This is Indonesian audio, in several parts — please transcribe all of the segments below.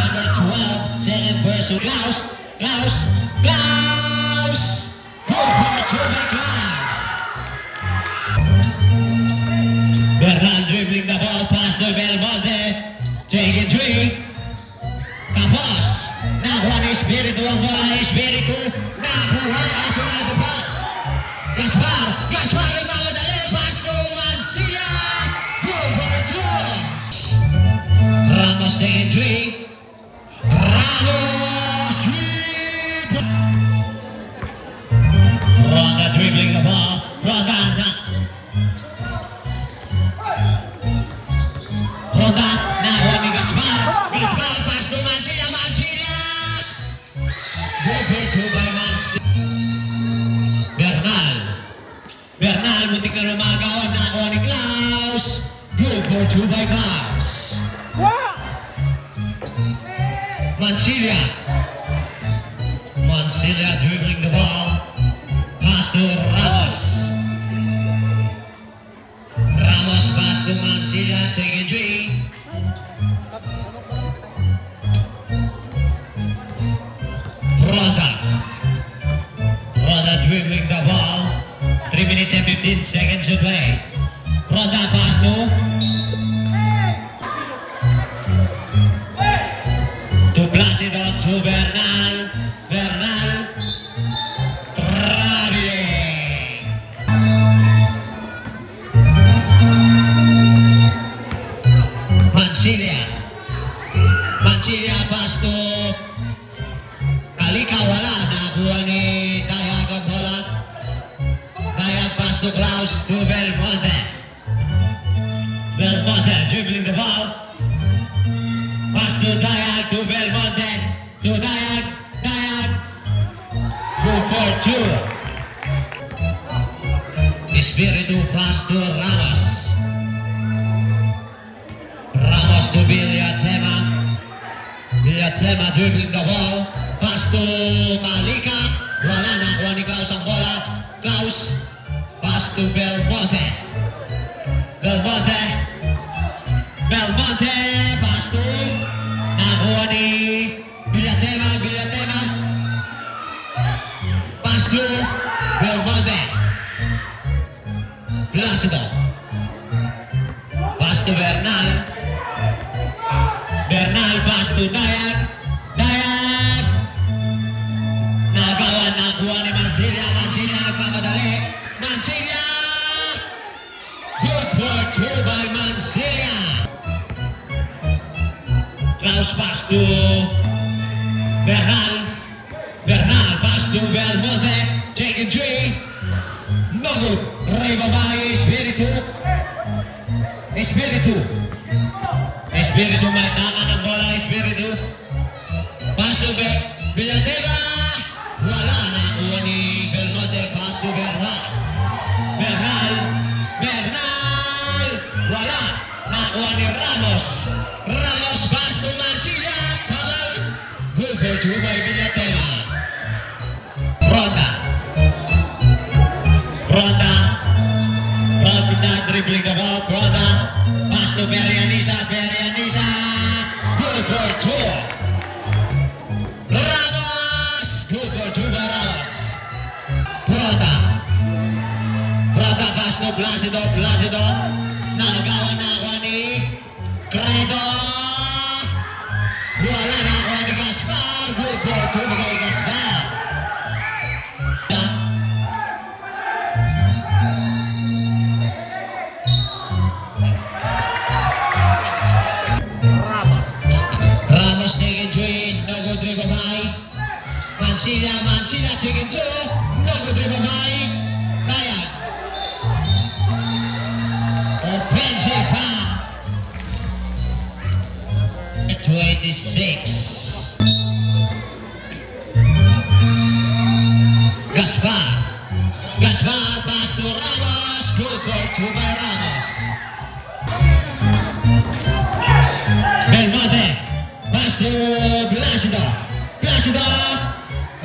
Number 12, second versus Klaus. Klaus. Go for two by Klaus. Bernal dribbling the ball past the Belmonte. Taking three. Tapos. Nakuha ni Espiritu ang bola. Espiritu. Nakuha. Kasunod pa. Gaspar yung mga dali. Pass to Mansilla. Go for two. Ramos taking three. Ramos sweep. Ronda dribbling the ball. Ronda. Nakuha ni Gaspar. Gaspar pass to Mansilla. Go for two by Mansilla. Bernal, muntik na lumagawan. Nakuha ni Klaus. Go for two by Klaus. Mansilla dribbling the ball. Pass to Ramos. Ramos pass to Mansilla. Taking three. Ronda dribbling the ball. 3 minutes and 15 seconds to play. Ronda pass to Placido, to Bernal. Traveling. Mansilla pass to Kalika. Wala. Nakuha ni Dayag ang bola. Dayag pass to Klaus to Belmonte. Belmonte dribbling the ball. Pass to Dayag to Belmonte. To Dayag. Go for two. Espiritu pass to Ramos. Ramos to Villatema. Villatema dribbling the ball. Pass to Kalika. Wala na. Kuha ni Klaus ang bola. Klaus. Pass to Belmonte. Pass to. Nakuha ni Villatema. Pass to Belmonte. Placido. Pass to Bernal. Pass to Dayag. Nakuha ni Mansilla nagpapadali. Mansilla! Good for two by Mansilla. Klaus pass to Bernal pass to Belmonte. Taking three. No good. Rebabay Espiritu maitakan ng bola. Espiritu. Pass to Villatema. Wala na. Kuha ni Belmonte. Pass to Bernal. Wala. Nakuha ni Ramos. Pass to Mansilla. Good for two by Villatema. Ronda dribbling the ball. Ronda. Pass to Berianisa. Good for two. Ramos. Good for two by Ramos. Ronda pass to Placido. Nagawa na ako ni Credo. Wala na ako ni Gaspar. Good for two by Gaspar. Ramos taking three. No good dribble by Mansilla taking two. No good dribble by Dayag. Offensive foul. 26. Gaspar pass to Ramos. Good for two by Ramos. Belmonte pass to Placido.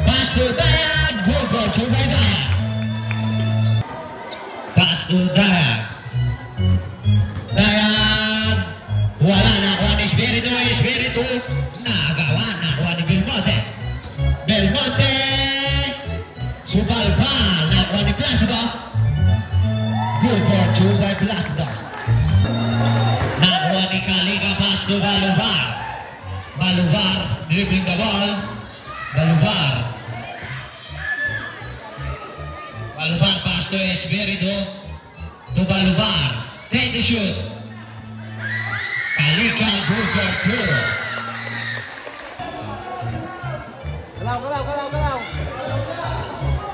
Pass to Dayag. Good for two by Dayag. Pass to Dayag. Wala na ako ang Espiritu. Na Balubar dribbling the ball. Balubar pass to Espiritu. To Balubar. Take the shoot. Kalika good for 2. Galaw.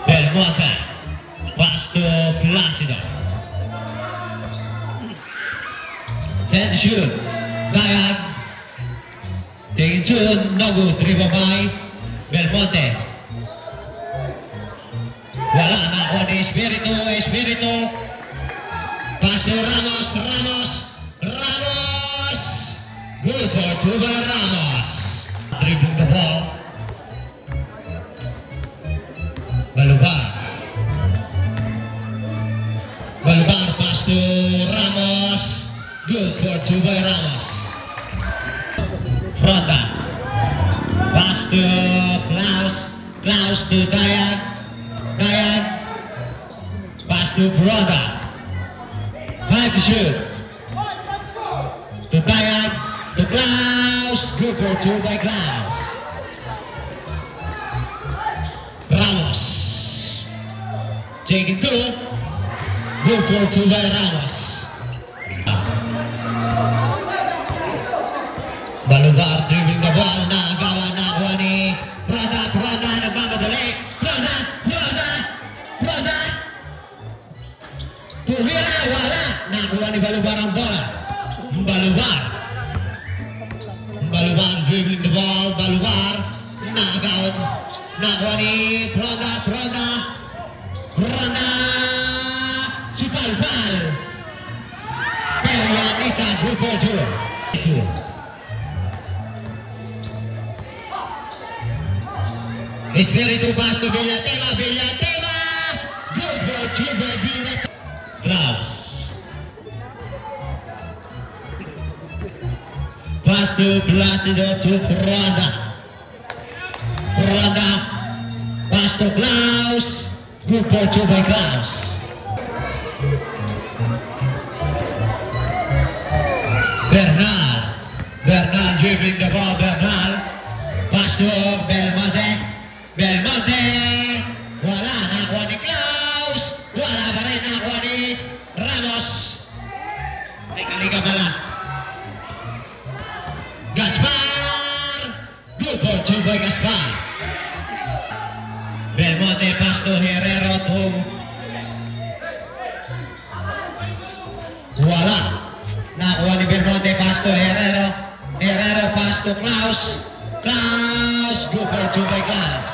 Belmonte. Pass to Placido. Take the shoot. Dayan. Taking shoot. No good. Dribble by Belmonte. Wala na ako ni Espiritu. Pass to Ramos. Good for 2 by Ramos. Dribbling the ball. Balubar pass to Ramos. Good for 2 by Ramos. Fronta. Pass to Klaus to Dayan. Pass to Fronta. 5 to shoot. To Dayan. To Klaus. Good for 2 by Klaus. Ramos. Taking 2. Good for 2 by Ramos. Balubar dribbling the ball. Nagawa ni Prada. Nagmamadali. Prada. Tumira. Wala. Nagawa ni Balubar ang bola. Balubar dribbling the ball. Balubar. Nagawa ni Prada. Si Palpal. Pero yan isa. Good for 2. Espiritu pass to Villatema. Good for 2 by Villatema. Klaus. Pass to Placido to Fronda. Pass to Klaus. Good for 2 by Klaus. Bernal dribbling the ball. Pass to Belmonte. Wala. Nakuha ni Klaus. Wala pa rin. Nakuha ni Ramos. May kaliga pala. Gaspar. Good for 2 by Gaspar. Belmonte pass to Herrero to wala. Nakuha ni Belmonte pass to Herrero. Pass to Klaus. Good for 2 by Klaus.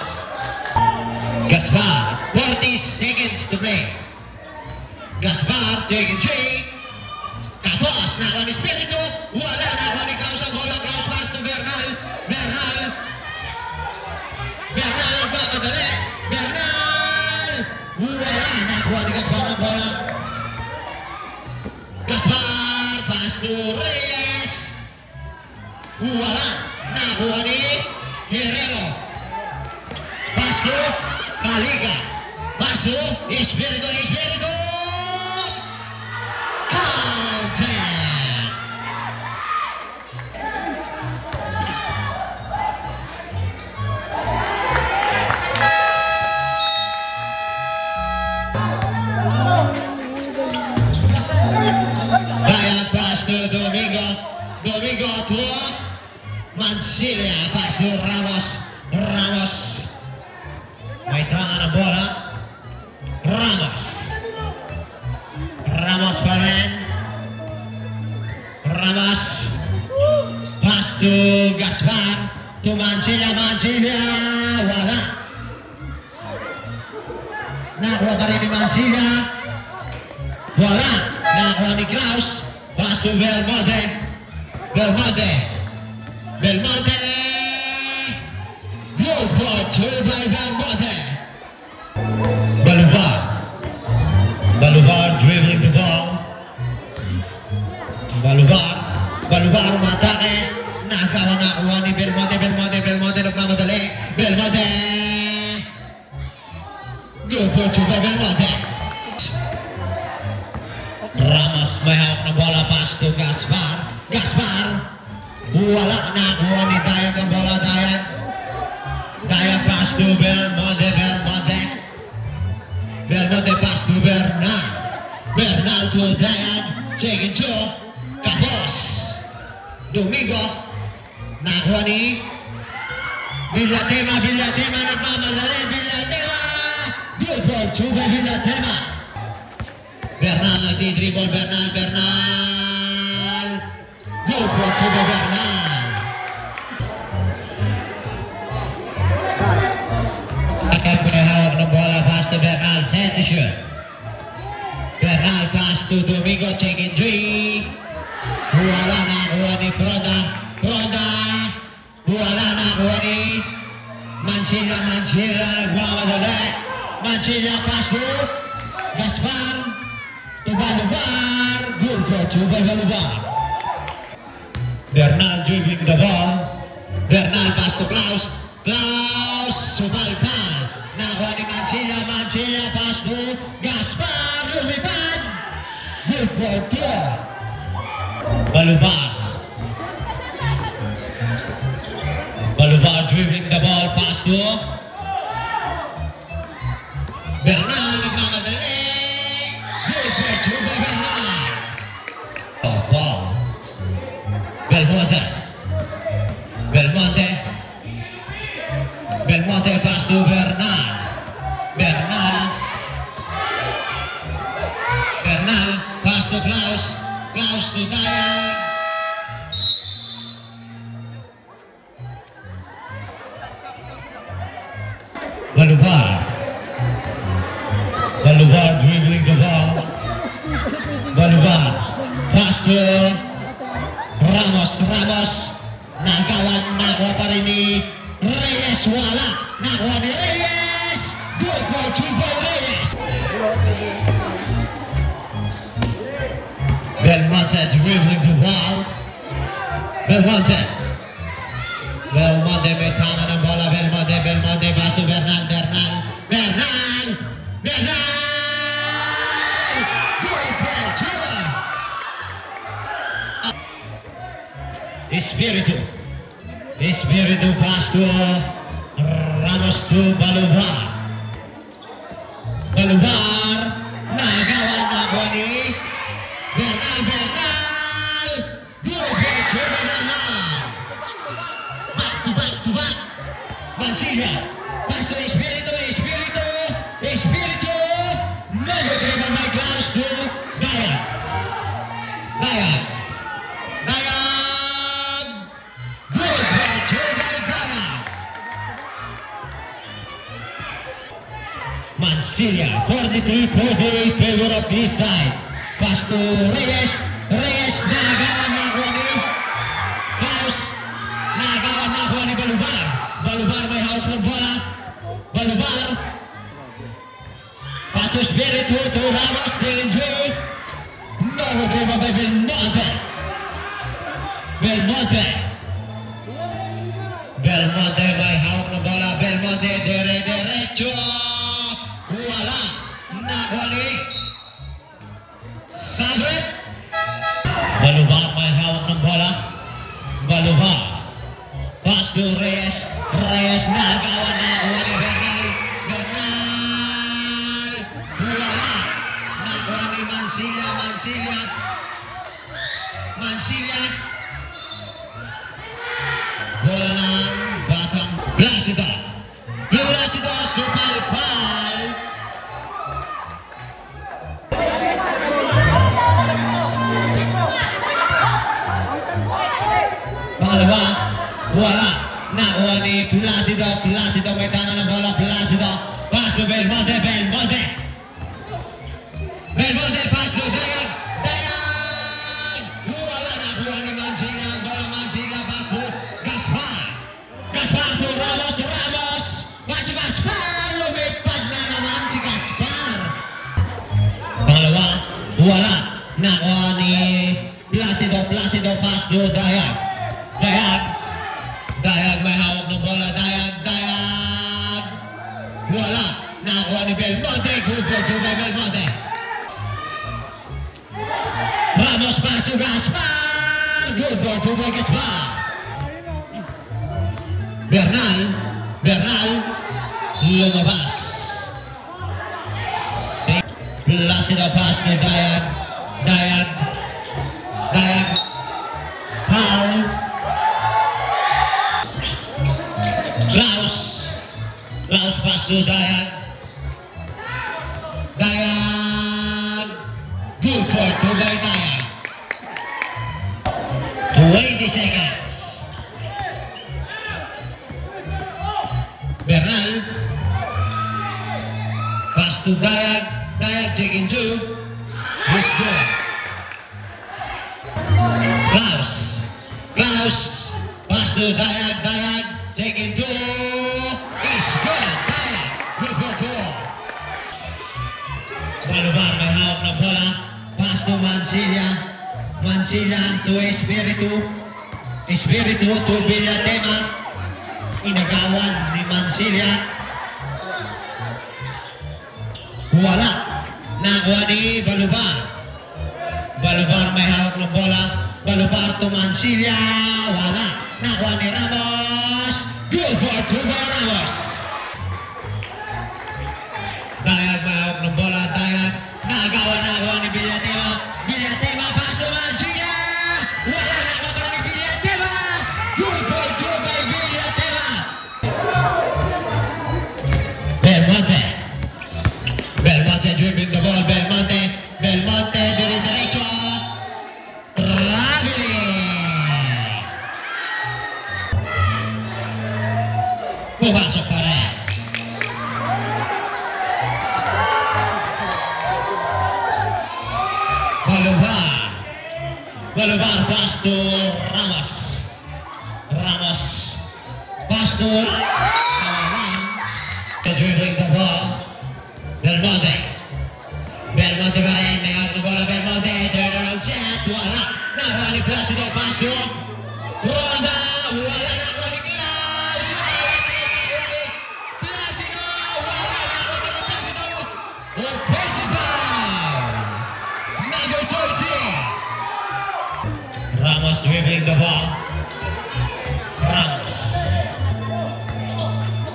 Gaspar. 40 seconds to play. Gaspar taking 3. Tapos nakuha ni Espiritu. Wala. Nakuha ni Klaus ang bola. Klaus pass to Bernal. Magmadali. Wala. Nakuha ni Gaspar ang bola. Gaspar pass to Reyes. Wala. Nakuha ni Herrero. Pass to Kalika. Pass to Espiritu. Counter. Dayan pass to Domingo to Mancilla. Pass to Ramos. May tangan ang bola. Ramos pa rin. Pass to Gaspar. To Mancilla. Wala. Nakuha ka rin ni Mancilla. Wala. Nakuha ni Klaus. Pass to Belmonte. Good for 2 by Belmonte. Balubar dribbling the ball. Balubar umatake. Nakuha ni Belmonte. Nagmamadali. Good for 2 by Belmonte. Ramos may hawak na bola. Pass to Gaspar. Wala. Nakuha ni Dayan. Domingo. Nakuha ni Villatema nagmamadali. Villatema. Good for Chuba Villatema. Bernal nagdi-dribble. Bernal. Good for Chuba Bernal. Akan berhawak ng bola pass to Bernal. Set to shoot. Bernal pass to Domingo. Check in 3. Wala na kuha ni Fronda. Wala na kuha ni Mansilla nagmamadali. Mansilla pass to Gaspar to Balubar. Good for Chuba Balubar. Bernal dribbling the ball. Bernal pass to Klaus sumalpal. Nakuha ni Mansilla pass to Gaspar. Lumipad. Good for Tua Balubar dribbling the ball, pass to Bernal nagmamadali. Good for Chuba Bernal. Ball. Belmonte pass to Bernal. Bernal pass to Klaus to Dayan. Balubar dribbling the ball. Balubar pass to Ramos. Nakuha pa rin ni Reyes. Wala. Nakuha ni Reyes. Good for Chuba Reyes. Belmonte dribbling the ball. Belmonte may tama ng bola. Belmonte pass to Bernal. Good for Chuba. Espiritu pass to Ramos to Balubar. Nakuha ni Bernal. Good for Chuba Bernal. Back to back. Mansilla pass to Espiritu. Negative on my glass to Dayan. Good for Chuba Dayan. Mansilla 43-48 favor of this side. Pass to Reyes. Nakuha ni Klaus. Nakuha ni Balubar. Balubar may hawak ng bola. Balubar pass to Espiritu to Ramos. Problema by Belmonte may hawak ng bola. Belmonte diretso. Wala. Nakuha ni Sabit. Balubar may hawak ng bola. Balubar pass to Reyes. Nakuha ni Bernal. Wala. Nakuha ni Mansilla. Bola ng Batang Placido supalpal. Pangalawa, wala. Nakuha ni Placido may tama ng bola. Placido pass to Belmonte pass to Dayan. Wala. Nakuha ni Mansilla ang bola. Mansilla pass to Gaspar to Ramos. Pass to Gaspar. Lumipad na naman si Gaspar. Pangalawa, wala. Nakuha ni Placido pass to Dayan. May hawak ng bola. Dayan. Wala. Nakuha ni Belmonte. Good for Chuba Belmonte. Ramos pass to Gaspar. Good for Chuba Gaspar. Bernal lumabas. Placido pass to Dayan. Foul. to Dayan. Dayan. Good for 2 by Dayan. 20 seconds. Bernal. Pass to Dayan. Dayan taking 2. He's good. Klaus. Klaus. Pass to Dayan. Dayan taking 2. He's good. Dayan. Good for 2. Balubar may hawak ng bola. Pass to Mansilla. Mansilla to Espiritu. Espiritu to Villatema. Inagawan ni Mansilla. Wala. Nakuha ni Balubar. Balubar may hawak ng bola. Balubar to Mansilla. Wala. Nakuha ni Ramos. Good for 2 by Ramos. Dayan may hawak ng bola. Dayan. Nakuha ni Villatema. Villatema pass to Mansilla. Wala. Nakuha ni Villatema. Good for 2 by Villatema. Belmonte. Belmonte dribbling the ball. Belmonte. Belmonte derecho. Traveling. Pumasok pa rin. Balubar. Balubar pass to Ramos. Ramos. Pass to Kawalan. Dribbling the ball. Belmonte. Belmonte pa rin. May hawak ng bola. Belmonte. Turn around shot. Wala. Nakuha ni Placido. Pass to Ronda. Wala. Nakuha ni Klaus. Wala. Nakuha ni Placido. Wala. Nakuha ni Placido. Offensive foul. Number 13. Ramos dribbling the ball. Ramos.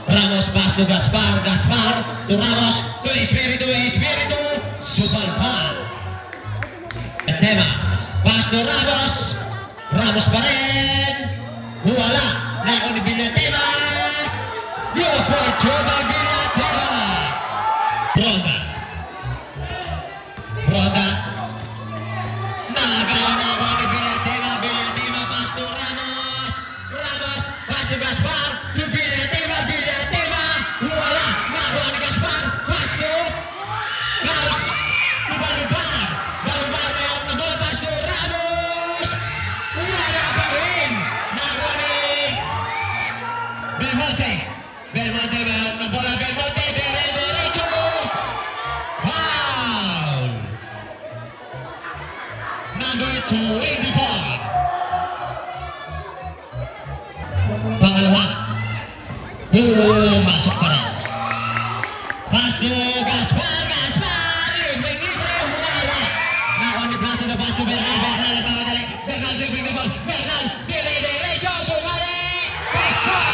Ramos pass to Gaspar. Gaspar to Ramos. To Espiritu. Espiritu. Super foul. Tema. Pass to Ramos. Ramos pa rin. Wala. Nakuha ni Villatema. Good for 2 by Villatema. Ronda. Ronda. Nakuha ni Villatema. Villatema pass to Ramos. Ramos pass to Gaspar. To Villatema. Villatema. Wala. Nakuha ni Gaspar. Pass to Klaus. To Balubar. Balubar may hawak ng bola. Pass to Ramos. Wala pa rin. Nakuha ni Belmonte. Belmonte may hawak ng bola. Belmonte. Derecho. Foul. Number 24. Pangalawa. Masuk pa rin. Pass to Gaspar. Gaspar. Libre. Wala. Nakuha ni Placido. Pass to Bernal. Bernal. Pamadali. Bernal dribbling the ball. Bernal. Derecho. Bumalik. Pasok.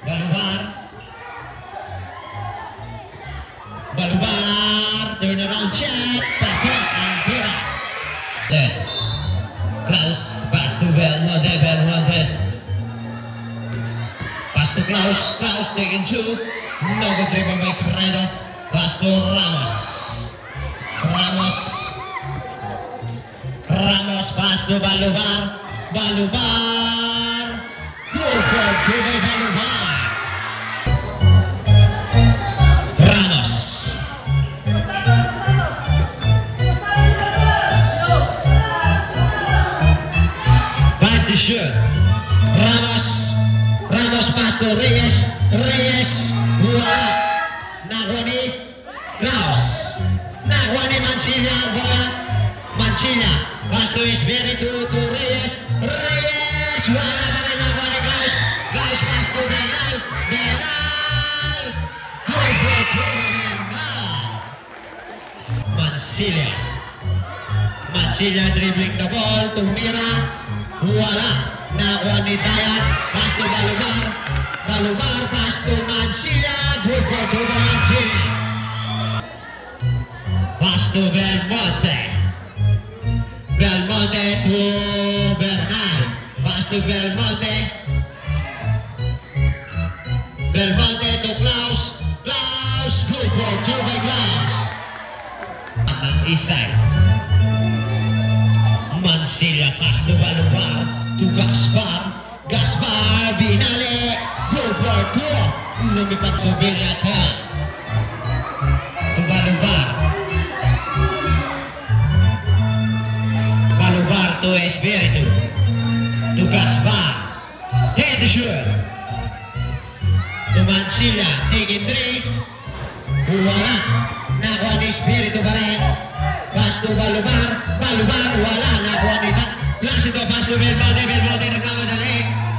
Balubar. Balubar. Turn around shot. Pasok. Ang tira. Klaus. Pass to Belmonte. Belmonte. Pass to Klaus. Klaus taking 2. No good dribble by Fredo. Pass to Ramos. Ramos. Ramos pass to Balubar. Balubar. Good for 2 by Balubar. Ramos. Back to shoot. Ramos. Ramos pass to Reyes. Reyes. Wala. Nakuha ni Klaus. Nakuha ni Mansilla ang bola. Mansilla. Pass to Espiritu to Reyes. Reyes. Wala pa rin. Nakuha ni Klaus. Klaus pass to Bernal. Bernal. Good for 2 Bernal. Mansilla. Mansilla dribbling the ball to Mira. Wala. Nakuha ni Dayan. Pass to Balubar. Balubar pass to Mansilla. Good for 2 by Mansilla. Pass to Belmonte. Belmonte to Bernal. Pass to Belmonte. Belmonte to Klaus. Klaus, good for 2 by Klaus. Isay. Mansilla pass to Balubar. To Gaspar. Gaspar, binali. Good for 2. Lumipat to Villata. To Balubar. Balubar to Espiritu. To Gaspar. Head to shoot. To Mansilla. Taking 3. Wala. Nakuha ni Espiritu pa rin. Pass to Balubar. Balubar. Wala. Nakuha ni Pat. Plus ito. Pass to Belmonte. Belmonte nagmamadali.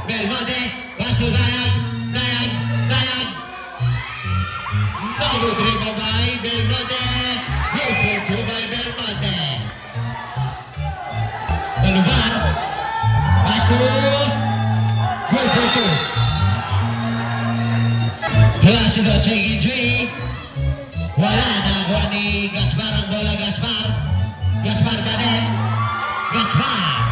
Belmonte. Pass to Dayag. Dayag. Dayag. No good dribble by Belmonte. Good for 2 by Belmonte. Balubar. Pass to. Good for 2. Plus ito. Taking 3. Wala na kuha ni Gaspar ang bola. Gaspar. Gaspar pa din. Gaspar.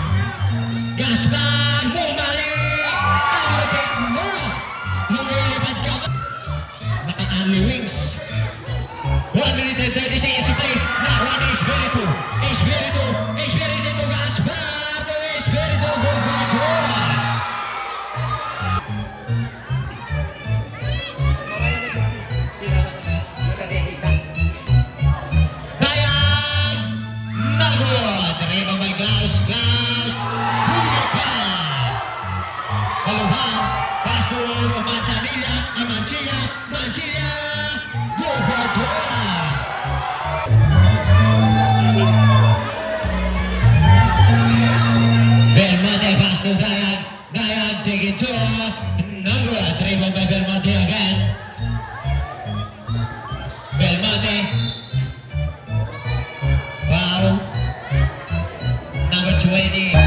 Gaspar. Bumalik. Alutin mo. Lumilipat ka ba? Naka-only wings. 1 minute and 30 seconds to play. Nakuha ni Espiritu. Espiritu. Espiritu to Gaspar. To Espiritu. Good for 2. Dayag! Nagod! Dribble by Klaus. Klaus! Bulacan! Balubar. Pass to Mancilla. Mancilla. Mancilla! Good for 2. Belmonte pass to Dayag. Dayag taking 2. Nagod! Dribble by Belmonte again. Belmonte. Wow. Number 20.